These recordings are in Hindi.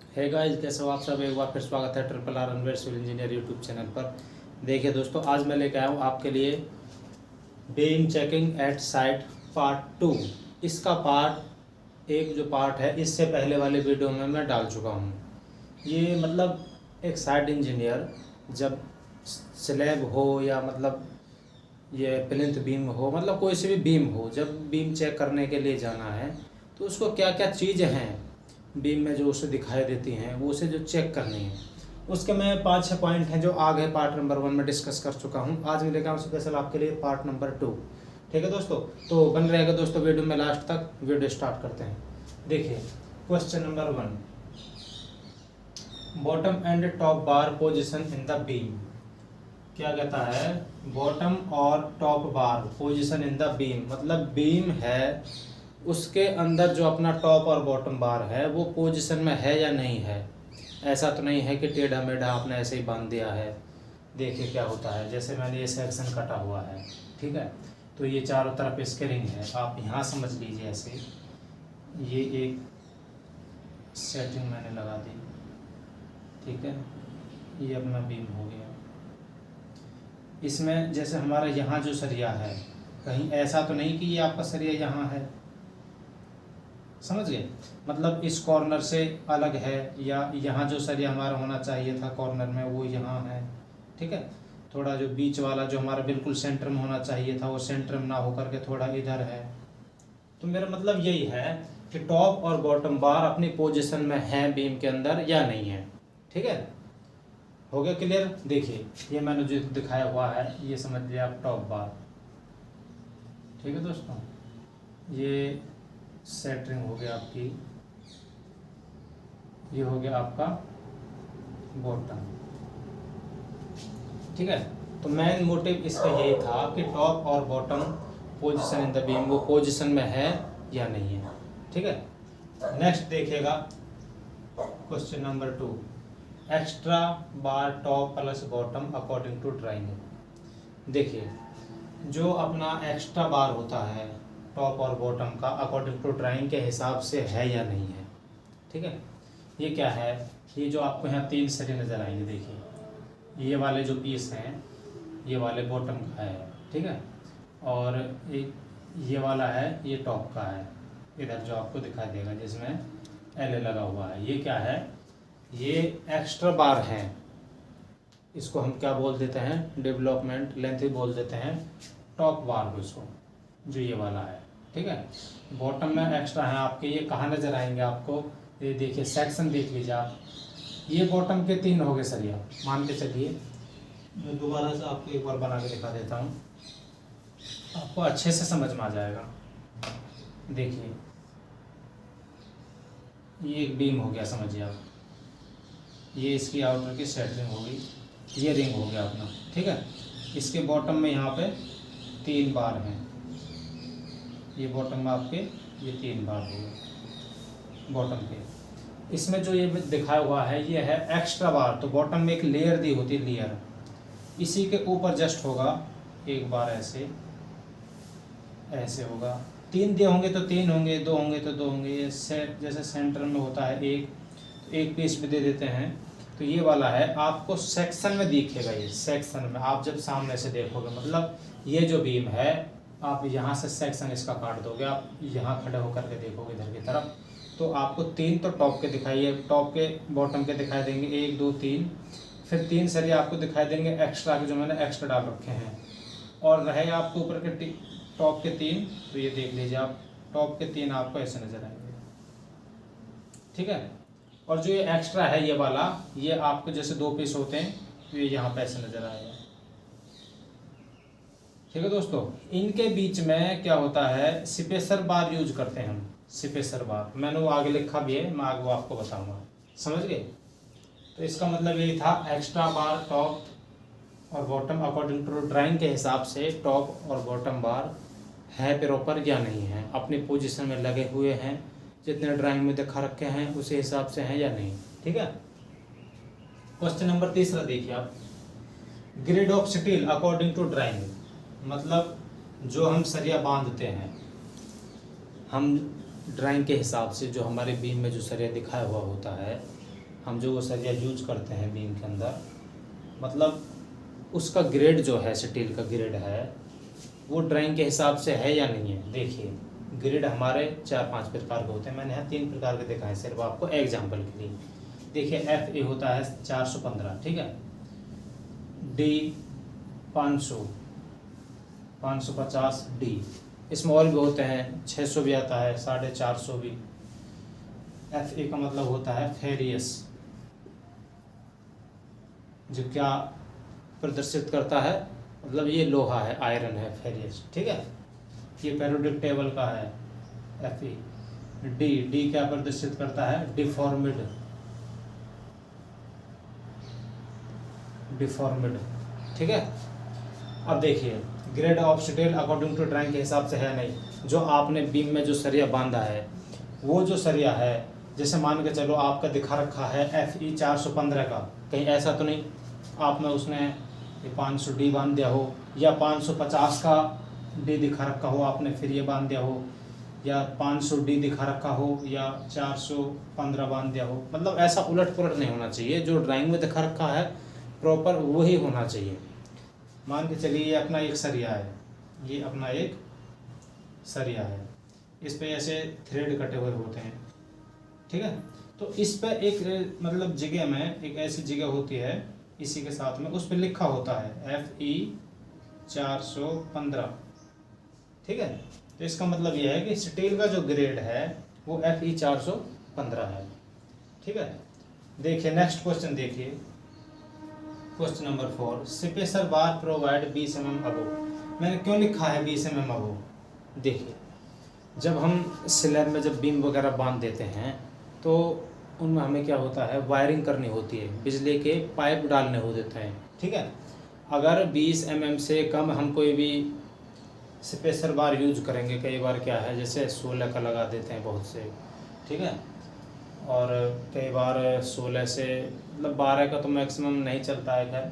है गाइस, कैसे हो आप सब। एक बार फिर स्वागत है triple R unaware civil engineer YouTube channel पर। देखिए दोस्तों, आज मैं लेकर आया हूँ आपके लिए beam checking at site part 2। इसका पार्ट एक जो पार्ट है, इससे पहले वाले वीडियो में मैं डाल चुका हूँ। ये मतलब एक साइट इंजीनियर जब स्लैब हो या मतलब ये प्लिंथ बीम हो, मतलब कोई सी भी बीम हो, जब बीम चेक करने के लिए जाना है तो उसको क्या क्या चीज़ें हैं बीम में जो उसे दिखाई देती हैं, वो उसे जो चेक करनी है, उसके मैं 5-6 पॉइंट हैं जो आगे पार्ट नंबर 1 में डिस्कस कर चुका हूँ। आज मैं लेकर आऊँ स्पेशल आपके लिए पार्ट नंबर 2। ठीक है दोस्तों, तो बन रहेगा दोस्तों वीडियो में लास्ट तक। वीडियो स्टार्ट करते हैं। देखिए question number 1, bottom and top bar position in the beam. क्या कहता है? बॉटम और top bar position in the beam, मतलब बीम है उसके अंदर जो अपना टॉप और बॉटम बार है वो पोजीशन में है या नहीं है। ऐसा तो नहीं है कि टेढ़ा मेढ़ा आपने ऐसे ही बांध दिया है। देखिए क्या होता है, जैसे मैंने ये सेक्शन कटा हुआ है, ठीक है, तो ये चारों तरफ इसके रिंग है। आप यहाँ समझ लीजिए ऐसे, ये एक सेटिंग मैंने लगा दी, ठीक है, ये अपना बीम हो गया। इसमें जैसे हमारा यहाँ जो सरिया है, कहीं ऐसा तो नहीं कि ये आपका सरिया यहाँ है, समझ गए, मतलब इस कॉर्नर से अलग है, या यहाँ जो सरिया हमारा होना चाहिए था कॉर्नर में वो यहाँ है, ठीक है। थोड़ा जो बीच वाला जो हमारा बिल्कुल सेंटर में होना चाहिए था वो सेंटर में ना होकर के थोड़ा इधर है। तो मेरा मतलब यही है कि टॉप और बॉटम बार अपनी पोजीशन में है बीम के अंदर या नहीं है। ठीक है, हो गया क्लियर। देखिए ये मैंने जो दिखाया हुआ है ये समझ लिया आप टॉप बार, ठीक है दोस्तों। ये सेंटरिंग हो गया आपकी, ये हो गया आपका बॉटम, ठीक है। तो मेन मोटिव इसका यही था कि टॉप और bottom position in the beam वो पोजीशन में है या नहीं है, ठीक है। नेक्स्ट देखिएगा question number 2, extra bar top plus bottom according to drawing. देखिए जो अपना एक्स्ट्रा बार होता है टॉप और बॉटम का अकॉर्डिंग टू ड्राइंग के हिसाब से है या नहीं है, ठीक है। ये क्या है, ये जो आपको यहाँ 3 सरिये नज़र आएंगे, देखिए ये वाले जो पीस हैं ये वाले बॉटम का है, ठीक है, और एक ये वाला है ये टॉप का है, इधर जो आपको दिखाई देगा जिसमें एल लगा हुआ है, ये क्या है, ये एक्स्ट्रा बार है। इसको हम क्या बोल देते हैं, डेवलपमेंट लेंथ ही बोल देते हैं, टॉप बार को इसको, जो ये वाला है, ठीक है। बॉटम में एक्स्ट्रा है आपके, ये कहाँ नज़र आएंगे आपको, ये देखिए सेक्शन देख लीजिए आप, ये बॉटम के 3 हो गए सरिया, मान के चलिए। मैं दोबारा से आपको एक बार बना के दिखा देता हूँ, आपको अच्छे से समझ में आ जाएगा। देखिए ये एक बीम हो गया, समझिए आप, ये इसकी आउटर की सेटरिंग हो गई, ये रिंग हो गया अपना, ठीक है। इसके बॉटम में यहाँ पे 3 बार हैं, ये बॉटम में आपके ये 3 बार हो गए बॉटम के। इसमें जो ये दिखाया हुआ है ये है एक्स्ट्रा बार, तो बॉटम में एक लेयर दी होती है, लेयर, इसी के ऊपर जस्ट होगा एक बार, ऐसे ऐसे होगा। 3 दिए होंगे तो 3 होंगे, 2 होंगे तो 2 होंगे। ये सेट जैसे सेंटर में होता है एक पीस में दे देते हैं, तो ये वाला है आपको सेक्शन में दिखेगा। ये सेक्शन में आप जब सामने से देखोगे, मतलब ये जो बीम है आप यहाँ से सेक्शन इसका काट दोगे, आप यहाँ खड़े होकर के देखोगे इधर की तरफ, तो आपको 3 तो टॉप के दिखाइए, टॉप के बॉटम के दिखाई देंगे, 1 2 3, फिर 3 सरिये आपको दिखाई देंगे एक्स्ट्रा के, जो मैंने एक्स्ट्रा डाल रखे हैं। और रहे आपको ऊपर के टॉप के 3, तो ये देख लीजिए आप, टॉप के 3 आपको ऐसे नजर आएंगे, ठीक है। और जो ये एक्स्ट्रा है ये वाला, ये आपको जैसे 2 पीस होते हैं, तो ये यहाँ पे ऐसे नजर आएगा, ठीक है दोस्तों। इनके बीच में क्या होता है, स्पेसर बार यूज करते हैं हम, स्पेसर बार मैंने वो आगे लिखा भी है, मैं आगे वो आपको बताऊंगा, समझ गए। तो इसका मतलब यही था, एक्स्ट्रा बार टॉप और बॉटम अकॉर्डिंग टू ड्राइंग के हिसाब से टॉप और बॉटम बार है प्रॉपर या नहीं है, अपनी पोजीशन में लगे हुए हैं, जितने ड्राइंग में दिखा रखे हैं उसी हिसाब से हैं या नहीं, ठीक है। क्वेश्चन नंबर 3 देखिए आप, grade of steel according to drawing, मतलब जो हम सरिया बांधते हैं, हम ड्राइंग के हिसाब से जो हमारे बीम में जो सरिया दिखाया हुआ होता है, हम जो वो सरिया यूज करते हैं बीम के अंदर, मतलब उसका ग्रेड जो है, स्टील का ग्रेड है, वो ड्राइंग के हिसाब से है या नहीं है। देखिए ग्रेड हमारे 4-5 प्रकार के होते हैं, मैंने यहाँ 3 प्रकार के दिखाए सिर्फ आपको एग्जाम्पल के लिए। देखिए FA होता है 415, ठीक है, D 500, 550 D, स्मॉल भी होते हैं, 600 भी आता है, 450 भी। FA का मतलब होता है फेरियस, जो क्या प्रदर्शित करता है, मतलब ये लोहा है, आयरन है, फेरियस, ठीक है। ये पेरियोडिक टेबल का है Fe। डी क्या प्रदर्शित करता है, डिफॉर्मिड, ठीक है। अब देखिए grade of steel according to drawing के हिसाब से है नहीं। जो आपने बीम में जो सरिया बांधा है, वो जो सरिया है, जैसे मान के चलो आपका दिखा रखा है FE 415 का, कहीं ऐसा तो नहीं आपने उसने 500 D बांध दिया हो, या 550 का D दिखा रखा हो आपने फिर ये बांध दिया हो, या 500 D दिखा रखा हो या 415 बांध दिया हो। मतलब ऐसा उलट पुलट नहीं होना चाहिए, जो ड्राइंग में दिखा रखा है प्रॉपर वही होना चाहिए। मान के चलिए ये अपना एक सरिया है, ये अपना एक सरिया है, इस पे ऐसे थ्रेड कटे हुए होते हैं, ठीक है। तो इस पे एक मतलब जगह में एक ऐसी जगह होती है, इसी के साथ में उस पे लिखा होता है FE 415, ठीक है। तो इसका मतलब यह है कि स्टील का जो ग्रेड है वो FE 415 है, ठीक है। देखिए नेक्स्ट क्वेश्चन, देखिए क्वेश्चन नंबर 4, स्पेसर बार प्रोवाइड 20 mm अबोव। मैंने क्यों लिखा है 20 mm अबोव? देखिए जब हम स्लैब में जब बीम वगैरह बांध देते हैं तो उनमें हमें क्या होता है, वायरिंग करनी होती है, बिजली के पाइप डालने होते हैं, ठीक है। अगर 20 mm से कम हम कोई भी स्पेसर बार यूज करेंगे, कई बार क्या है जैसे 16 का लगा देते हैं बहुत से, ठीक है, और कई बार 16 से मतलब 12 का तो मैक्सिमम नहीं चलता है खैर,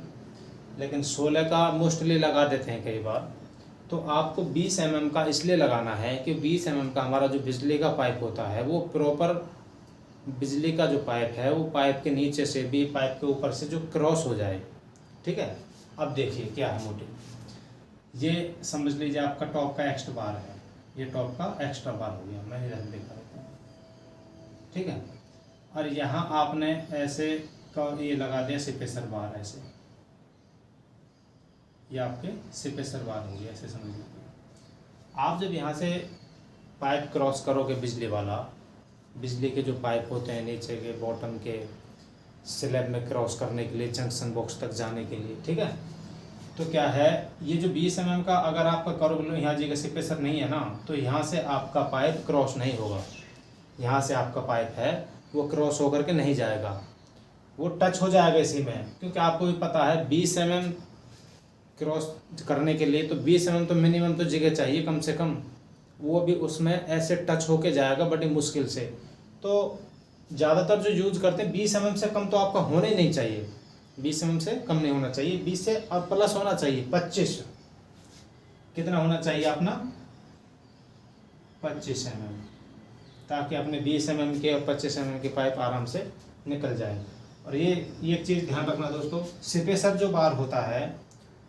लेकिन 16 का मोस्टली लगा देते हैं कई बार। तो आपको 20 mm का इसलिए लगाना है कि 20 mm का हमारा जो बिजली का पाइप होता है वो प्रॉपर बिजली का जो पाइप है वो पाइप के नीचे से भी पाइप के ऊपर से जो क्रॉस हो जाए, ठीक है। अब देखिए क्या है मोटिव, ये समझ लीजिए आपका टॉप का एक्स्ट्रा बार है, ये टॉप का एक्स्ट्रा बार हो गया, मैं इधर दिखा देता हूँ, ठीक है। और यहाँ आपने ऐसे का ये लगा दिया स्पेसर बार, ऐसे ये आपके स्पेसर बार हो गया, ऐसे समझ लीजिए। आप जब यहाँ से पाइप क्रॉस करोगे बिजली वाला, बिजली के जो पाइप होते हैं नीचे के बॉटम के स्लैब में क्रॉस करने के लिए, जंक्शन बॉक्स तक जाने के लिए, ठीक है। तो क्या है, ये जो 20 mm का अगर आपका करोगे, यहाँ जगह स्पेसर नहीं है ना, तो यहाँ से आपका पाइप क्रॉस नहीं होगा, यहाँ से आपका पाइप है वो क्रॉस होकर के नहीं जाएगा, वो टच हो जाएगा इसी में, क्योंकि आपको भी पता है 20 mm क्रॉस करने के लिए तो 20 mm तो मिनिमम तो जगह चाहिए कम से कम, वो भी उसमें ऐसे टच होके जाएगा बड़ी मुश्किल से। तो ज़्यादातर जो यूज करते हैं 20 mm से कम तो आपका होना ही नहीं चाहिए, 20 mm से कम नहीं होना चाहिए, 20 से और प्लस होना चाहिए 25, कितना होना चाहिए अपना 25 mm, ताकि अपने 20 mm के और 25 mm के पाइप आराम से निकल जाए। और ये एक चीज़ ध्यान रखना दोस्तों, स्पेसर जो बार होता है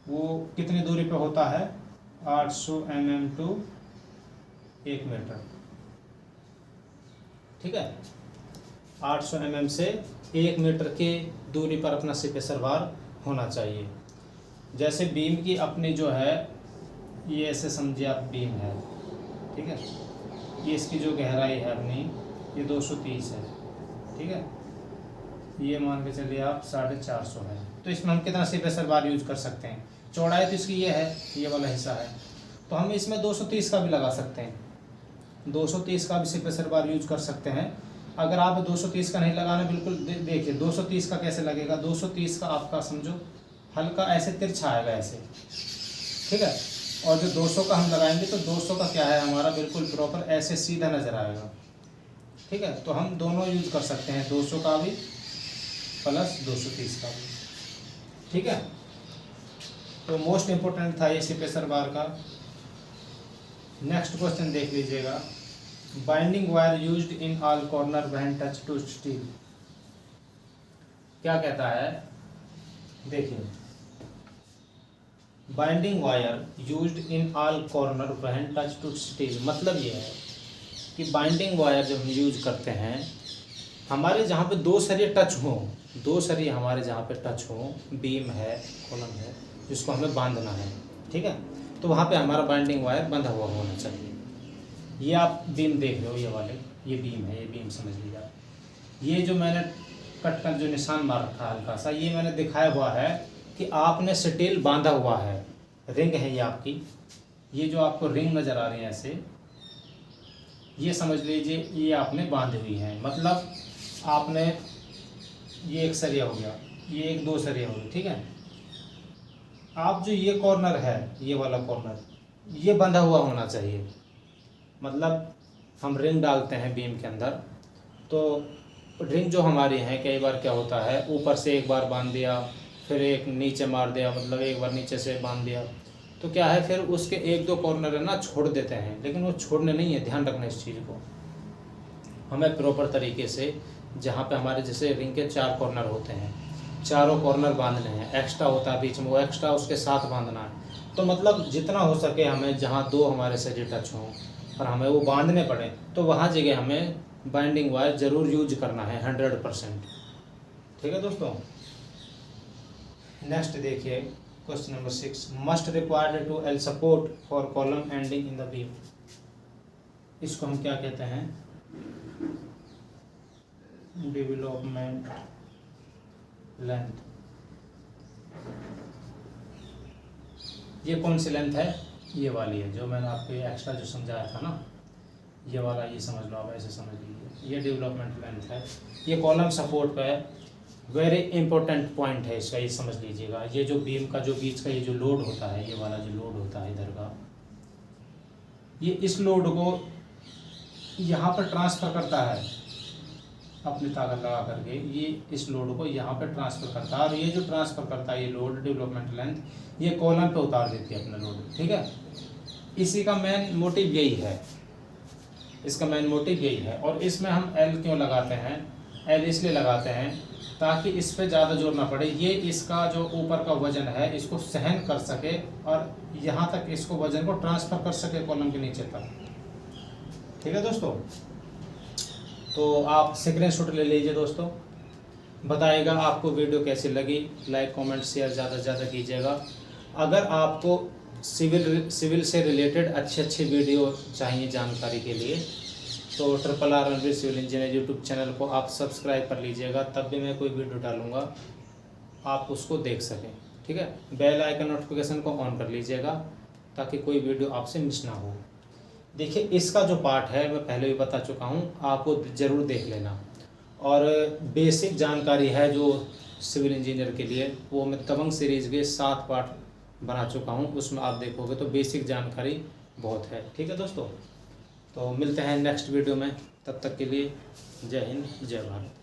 वो कितनी दूरी पे होता है, 800 mm टू 1 मीटर, ठीक है। 800 mm से 1 मीटर की दूरी पर अपना स्पेसर बार होना चाहिए। जैसे बीम की अपनी जो है, ये ऐसे समझिए आप बीम है, ठीक है, ये इसकी जो गहराई है अपनी ये 230 है, ठीक है, ये मान के चलिए आप 450 है। तो इसमें हम कितना स्पेसर बार यूज कर सकते हैं, चौड़ाई तो इसकी ये है, ये वाला हिस्सा है, तो हम इसमें 230 का भी लगा सकते हैं, 230 का भी स्पेसर बार यूज कर सकते हैं। अगर आप 230 का नहीं लगाना बिल्कुल, देखिए 230 का कैसे लगेगा, 230 का आपका समझो हल्का ऐसे तिरछा आएगा ऐसे, ठीक है, और जो 200 का हम लगाएंगे तो 200 का क्या है हमारा बिल्कुल प्रॉपर ऐसे सीधा नज़र आएगा, ठीक है। तो हम दोनों यूज कर सकते हैं, 200 का भी प्लस 230 का भी, ठीक है। तो मोस्ट इम्पोर्टेंट था ये स्पेसर बार का। नेक्स्ट क्वेश्चन देख क्या कहता है, देखिए, binding wire used in all corner when touch to steel. मतलब ये है कि बाइंडिंग वायर जब हम यूज करते हैं, हमारे जहाँ पे दो सरिये टच हों, दो सरिये हमारे जहाँ पे टच हों, बीम है, कॉलम है, जिसको हमें बांधना है, ठीक है, तो वहाँ पे हमारा बाइंडिंग वायर बंधा हुआ होना चाहिए। ये आप बीम देख रहे हो, ये वाले, ये बीम है, ये बीम समझ लीजिए आप। ये जो मैंने कट कर जो निशान मार रखा है हल्का सा, ये मैंने दिखाया हुआ है कि आपने स्टील बांधा हुआ है, रिंग है ये आपकी, ये जो आपको रिंग नज़र आ रही है ऐसे, ये समझ लीजिए ये आपने बांधी हुई है। मतलब आपने, ये एक सरिया हो गया, ये एक दो सरिया हो गया, ठीक है। आप जो ये कॉर्नर है, ये वाला कॉर्नर, ये बंधा हुआ होना चाहिए। मतलब हम रिंग डालते हैं बीम के अंदर, तो रिंग जो हमारी है, कई बार क्या होता है, ऊपर से एक बार बांध दिया, फिर एक नीचे मार दिया, मतलब एक बार नीचे से बांध दिया, तो क्या है, फिर उसके एक दो कॉर्नर है ना छोड़ देते हैं, लेकिन वो छोड़ने नहीं है, ध्यान रखना इस चीज़ को। हमें प्रॉपर तरीके से, जहाँ पे हमारे जैसे रिंग के 4 कॉर्नर होते हैं, चारों कॉर्नर बांधने हैं, एक्स्ट्रा होता है बीच में, वो एक्स्ट्रा उसके साथ बांधना है। तो मतलब जितना हो सके हमें, जहाँ दो हमारे सरिये टच हों और हमें वो बांधने पड़े, तो वहाँ जगह हमें बाइंडिंग वायर ज़रूर यूज करना है 100%। ठीक है दोस्तों। नेक्स्ट देखिए question number 6, must required to L support for column ending in the beam. इसको हम क्या कहते हैं, डेवलपमेंट लेंथ। ये कौन सी लेंथ है, ये वाली है, जो मैंने आपको एक्स्ट्रा जो समझाया था ना, ये वाला, ये समझ लो आप, ऐसे समझ लीजिए, ये डेवलपमेंट लेंथ है। ये कॉलम सपोर्ट पे वेरी इंपॉर्टेंट पॉइंट है इसका, ये समझ लीजिएगा। ये जो बीम का जो बीच का ये जो लोड होता है, ये वाला जो लोड होता है इधर का, ये इस लोड को यहाँ पर ट्रांसफ़र करता है अपनी ताकत लगा करके, ये इस लोड को यहाँ पे ट्रांसफ़र करता है, और ये जो ट्रांसफ़र करता है ये लोड, डेवलपमेंट लेंथ, ये कॉलम पे उतार देती है अपना लोड, ठीक है। इसी का मेन मोटिव यही है, इसका मेन मोटिव यही है। और इसमें हम एल क्यों लगाते हैं, एल इसलिए लगाते हैं ताकि इस पे ज़्यादा जोर ना पड़े, ये इसका जो ऊपर का वजन है इसको सहन कर सके, और यहाँ तक इसको वजन को ट्रांसफ़र कर सके कॉलम के नीचे तक। ठीक है दोस्तों, तो आप स्क्रीनशॉट ले लीजिए दोस्तों, बताइएगा आपको वीडियो कैसी लगी, लाइक कमेंट शेयर ज़्यादा से ज़्यादा कीजिएगा। अगर आपको सिविल से रिलेटेड अच्छे वीडियो चाहिए जानकारी के लिए, तो RRR Ranveer civil engineer YouTube channel को आप सब्सक्राइब कर लीजिएगा, तब भी मैं कोई वीडियो डालूंगा आप उसको देख सकें, ठीक है। बेल आइकन नोटिफिकेशन को ऑन कर लीजिएगा ताकि कोई वीडियो आपसे मिस ना हो। देखिए इसका जो पार्ट है मैं पहले भी बता चुका हूँ, आपको ज़रूर देख लेना। और बेसिक जानकारी है जो सिविल इंजीनियर के लिए, वो मैं दबंग सीरीज़ के 7 पार्ट बना चुका हूँ, उसमें आप देखोगे तो बेसिक जानकारी बहुत है। ठीक है दोस्तों, तो मिलते हैं नेक्स्ट वीडियो में, तब तक के लिए जय हिंद जय भारत।